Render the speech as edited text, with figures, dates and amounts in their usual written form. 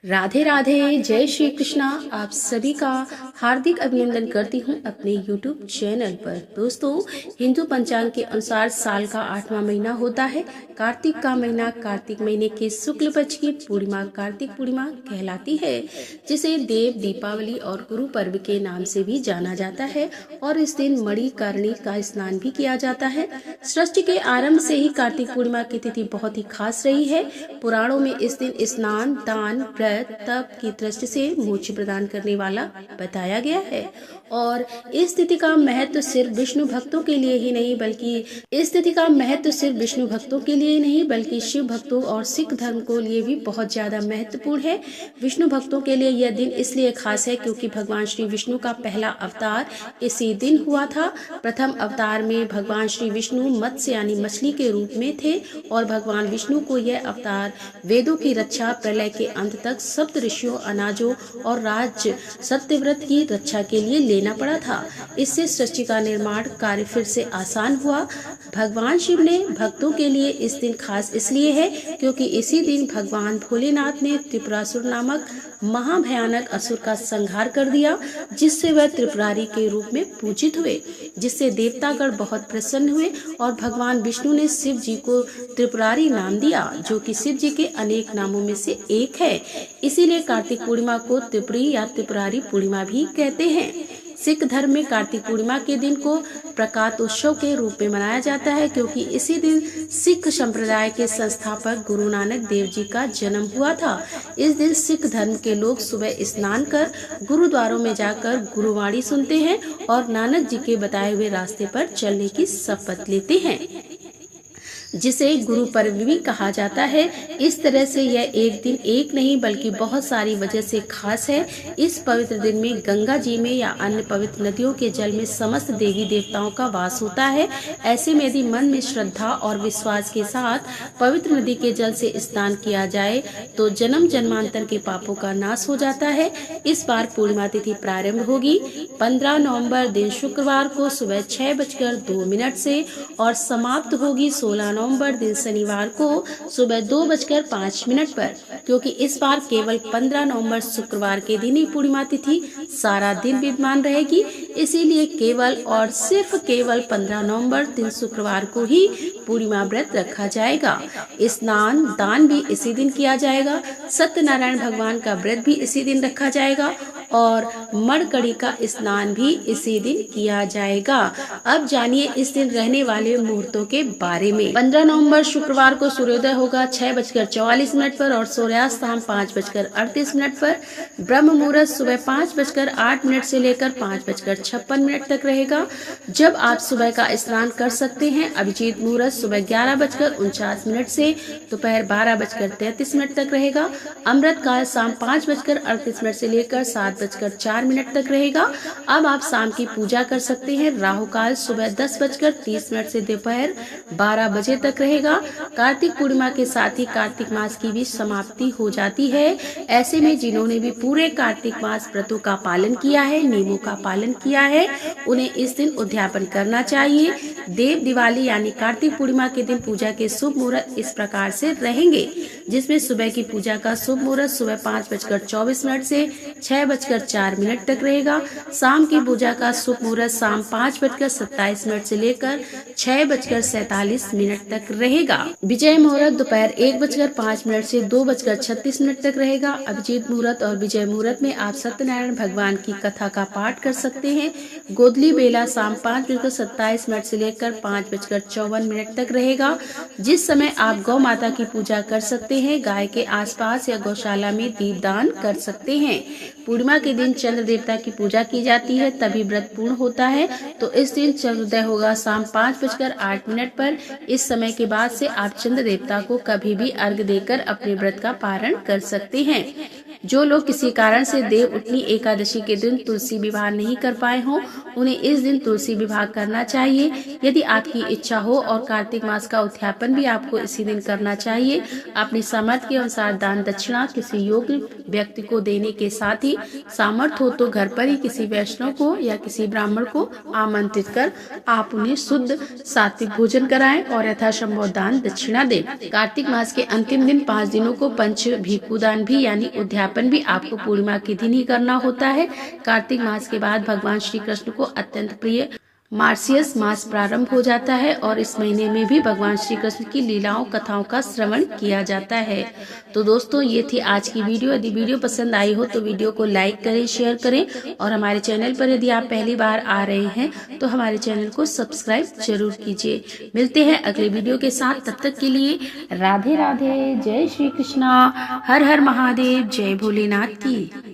राधे राधे, जय श्री कृष्णा। आप सभी का हार्दिक अभिनंदन करती हूँ अपने YouTube चैनल पर। दोस्तों, हिंदू पंचांग के अनुसार साल का 8वां महीना होता है कार्तिक का महीना। कार्तिक महीने के शुक्ल पक्ष की पूर्णिमा कार्तिक पूर्णिमा कहलाती है, जिसे देव दीपावली और गुरु पर्व के नाम से भी जाना जाता है। और इस दिन मणिकर्णी का स्नान भी किया जाता है। सृष्टि के आरंभ से ही कार्तिक पूर्णिमा की तिथि बहुत ही खास रही है। पुराणों में इस दिन स्नान, दान, व्रत, तप की दृष्टि से मोक्ष प्रदान करने वाला बताया गया है। और इस तिथि का महत्व सिर्फ विष्णु भक्तों के लिए ही नहीं बल्कि शिव भक्तों और सिख धर्म को लिए भी बहुत ज्यादा महत्वपूर्ण है। विष्णु भक्तों के लिए यह दिन इसलिए खास है क्योंकि भगवान श्री विष्णु का पहला अवतार इसी दिन हुआ था। प्रथम अवतार में भगवान श्री विष्णु मत्स्य यानी मछली के रूप में थे और भगवान विष्णु को यह अवतार वेदों की रक्षा, प्रलय के अंत तक सप्त ऋषियों, अनाजों और राज्य सत्यव्रत की रक्षा के लिए लेना पड़ा था। इससे सृष्टि का निर्माण कार्य फिर से आसान हुआ। भगवान शिव ने भक्तों के लिए इस दिन खास इसलिए है क्योंकि इसी दिन भगवान भोलेनाथ ने त्रिपुरासुर नामक महाभयानक असुर का संहार कर दिया, जिससे वह त्रिपुरारी के रूप में पूजित हुए, जिससे देवतागण बहुत प्रसन्न हुए और भगवान विष्णु ने शिव जी को त्रिपुरारी नाम दिया, जो कि शिव जी के अनेक नामों में से एक है। इसीलिए कार्तिक पूर्णिमा को त्रिपुरी या त्रिपुरारी पूर्णिमा भी कहते हैं। सिख धर्म में कार्तिक पूर्णिमा के दिन को प्रकाशोत्सव के रूप में मनाया जाता है क्योंकि इसी दिन सिख संप्रदाय के संस्थापक गुरु नानक देव जी का जन्म हुआ था। इस दिन सिख धर्म के लोग सुबह स्नान कर गुरुद्वारों में जाकर गुरुवाणी सुनते हैं और नानक जी के बताए हुए रास्ते पर चलने की शपथ लेते हैं, जिसे गुरु पर्व भी कहा जाता है। इस तरह से यह एक दिन एक नहीं बल्कि बहुत सारी वजह से खास है। इस पवित्र दिन में गंगा जी में या अन्य पवित्र नदियों के जल में समस्त देवी देवताओं का वास होता है। ऐसे में यदि मन में श्रद्धा और विश्वास के साथ पवित्र नदी के जल से स्नान किया जाए तो जन्म जन्मांतर के पापों का नाश हो जाता है। इस बार पूर्णिमा तिथि प्रारंभ होगी 15 नवंबर दिन शुक्रवार को सुबह 6:02 से और समाप्त होगी 16 नवंबर दिन शनिवार को सुबह 2:05 पर, क्योंकि इस बार केवल 15 नवंबर शुक्रवार के दिन ही पूर्णिमा तिथि सारा दिन विद्यमान रहेगी। इसीलिए केवल और सिर्फ केवल 15 नवंबर दिन शुक्रवार को ही पूर्णिमा व्रत रखा जाएगा। स्नान दान भी इसी दिन किया जाएगा। सत्यनारायण भगवान का व्रत भी इसी दिन रखा जाएगा और मड़कड़ी का स्नान भी इसी दिन किया जाएगा। अब जानिए इस दिन रहने वाले मुहूर्तों के बारे में। 15 नवंबर शुक्रवार को सूर्योदय होगा 6:44 पर और सूर्यास्त शाम 5:38 पर। ब्रह्म मुहूर्त सुबह 5:08 से लेकर 5:56 तक रहेगा, जब आप सुबह का स्नान कर सकते हैं। अभिजीत मुहूर्त सुबह 11:49 से दोपहर 12:33 तक रहेगा। अमृत काल शाम 5:38 से लेकर 7:04 तक रहेगा। अब आप शाम की पूजा कर सकते हैं। राहु काल सुबह 10:30 से दोपहर 12 बजे तक रहेगा। कार्तिक पूर्णिमा के साथ ही कार्तिक मास की भी समाप्ति हो जाती है। ऐसे में जिन्होंने भी पूरे कार्तिक मास व्रतों का पालन किया है, नियमों का पालन किया है, उन्हें इस दिन उद्यापन करना चाहिए। देव दिवाली यानी कार्तिक पूर्णिमा के दिन पूजा के शुभ मुहूर्त इस प्रकार से रहेंगे, जिसमें सुबह की पूजा का शुभ मुहूर्त सुबह 5:24 से 6:04 तक रहेगा। शाम की पूजा का शुभ मुहूर्त शाम 5:27 से लेकर 6:47 तक रहेगा। विजय मुहूर्त दोपहर 1:05 से 2:36 तक रहेगा। अभिजीत मुहूर्त और विजय मुहूर्त में आप सत्यनारायण भगवान की कथा का पाठ कर सकते हैं। गोदली बेला शाम 5:27 से लेकर 5:54 तक रहेगा, जिस समय आप गौ माता की पूजा कर सकते हैं। गाय के आसपास या गौशाला में दीपदान कर सकते हैं। पूर्णिमा के दिन चंद्र देवता की पूजा की जाती है, तभी व्रत पूर्ण होता है। तो इस दिन चंद्रोदय होगा शाम 5:08 पर। इस समय के बाद से आप चंद्र देवता को कभी भी अर्घ देकर अपने व्रत का पारण कर सकते हैं। जो लोग किसी कारण से देव उठनी एकादशी के दिन तुलसी विवाह नहीं कर पाए हों, उन्हें इस दिन तुलसी विवाह करना चाहिए। यदि आपकी इच्छा हो और कार्तिक मास का उद्यापन भी आपको इसी दिन करना चाहिए। अपनी सामर्थ्य के अनुसार दान दक्षिणा किसी योग्य व्यक्ति को देने के साथ ही सामर्थ्य हो तो घर पर ही किसी वैष्णव को या किसी ब्राह्मण को आमंत्रित कर आप उन्हें शुद्ध सात्विक भोजन कराएं और यथासंभव दान दक्षिणा दें। कार्तिक मास के अंतिम दिन 5 दिनों को पंच भिक्षु दान भी यानी उद्यापन समापन भी आपको पूर्णिमा के दिन ही करना होता है। कार्तिक मास के बाद भगवान श्री कृष्ण को अत्यंत प्रिय मार्सियस मास प्रारंभ हो जाता है और इस महीने में भी भगवान श्री कृष्ण की लीलाओं कथाओं का श्रवण किया जाता है। तो दोस्तों, ये थी आज की वीडियो। यदि वीडियो पसंद आई हो तो वीडियो को लाइक करें, शेयर करें और हमारे चैनल पर यदि आप पहली बार आ रहे हैं तो हमारे चैनल को सब्सक्राइब जरूर कीजिए। मिलते हैं अगले वीडियो के साथ, तब तक के लिए राधे राधे, जय श्री कृष्णा, हर हर महादेव, जय भोलेनाथ की।